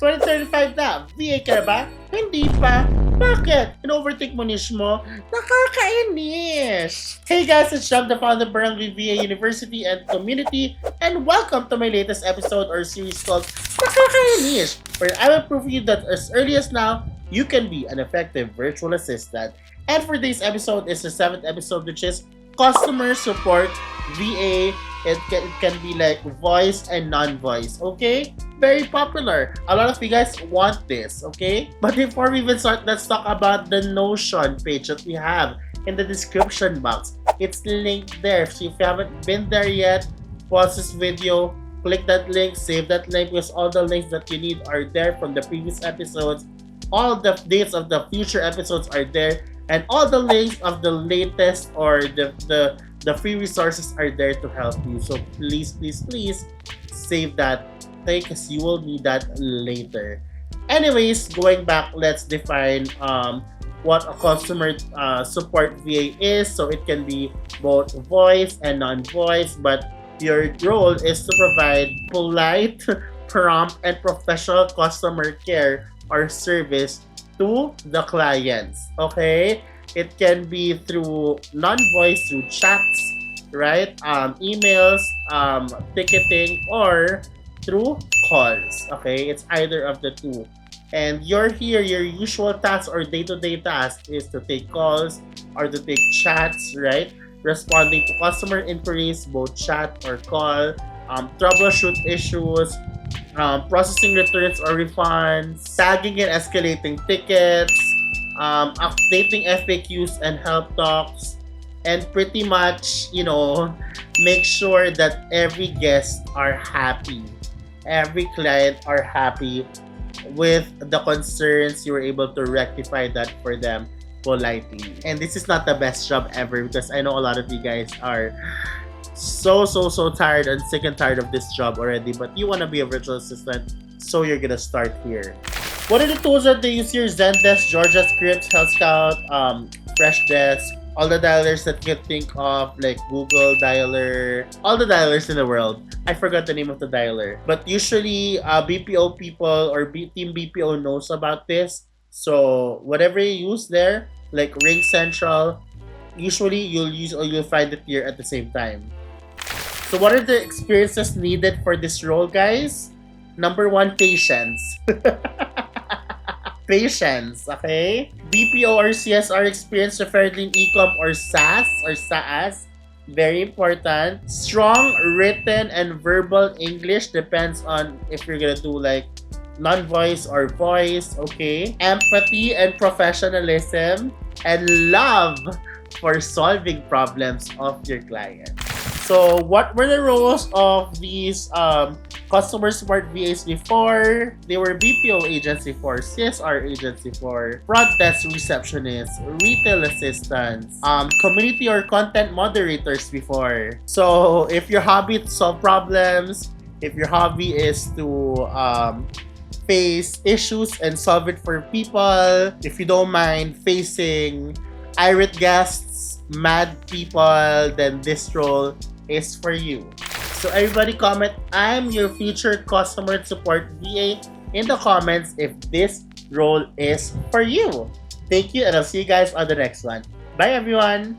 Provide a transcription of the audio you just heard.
2035 na, VA ka na ba? Hindi pa. Bakit? In-overthink mo niche mo? Nakakainis! Hey guys, it's Jam, the founder of Barangay VA University and Community, and welcome to my latest episode or series called Nakakainis, where I will prove you that as early as now, you can be an effective virtual assistant. And for today's episode is the 7th episode, which is Customer Support VA. It can be like voice and non-voice, okay? Very popular. A lot of you guys want this, okay? But before we even start, let's talk about the Notion page that we have in the description box. It's linked there. So if you haven't been there yet, pause this video, click that link, save that link, because all the links that you need are there from the previous episodes. All the dates of the future episodes are there, and all the links of the latest or the free resources are there to help you. So please save that, because you will need that later. Anyways, going back, let's define what a customer support VA is. So it can be both voice and non-voice, but your role is to provide polite, prompt, and professional customer care or service to the clients. Okay? It can be through non-voice, through chats, right? Emails, ticketing, or through calls. Okay? It's either of the two. And your usual task or day-to-day task is to take calls or to take chats, right? Responding to customer inquiries, both chat or call, troubleshoot issues, processing returns or refunds, tagging and escalating tickets, updating FAQs and help talks, and pretty much, make sure that every guest are happy, every client are happy with the concerns. You were able to rectify that for them politely. And this is not the best job ever, because I know a lot of you guys are so tired and sick and tired of this job already, but you want to be a virtual assistant, so you're gonna start here. What are the tools that they use here? Zendesk, Georgia Scripts, Health Scout, Freshdesk, all the dialers that you think of, like Google Dialer, all the dialers in the world. I forgot the name of the dialer, but usually BPO people or Team BPO knows about this. So whatever you use there, like Ring Central, usually you'll find it here at the same time. So what are the experiences needed for this role, guys? Number 1, patience. Patience, okay? BPO or CSR experience preferably in e-com or SaaS. Very important. Strong written and verbal English, depends on if you're gonna do like non-voice or voice, okay? Empathy and professionalism, and love for solving problems of your client. So what were the roles of these customer support VAs before? They were BPO agents before, CSR agents before, front desk receptionists, retail assistants, community or content moderators before. So if your hobby is to solve problems, if your hobby is to face issues and solve it for people, if you don't mind facing irate guests, mad people, then this role is for you. So everybody comment, I'm your future customer support VA in the comments if this role is for you. Thank you, and I'll see you guys on the next one. Bye everyone!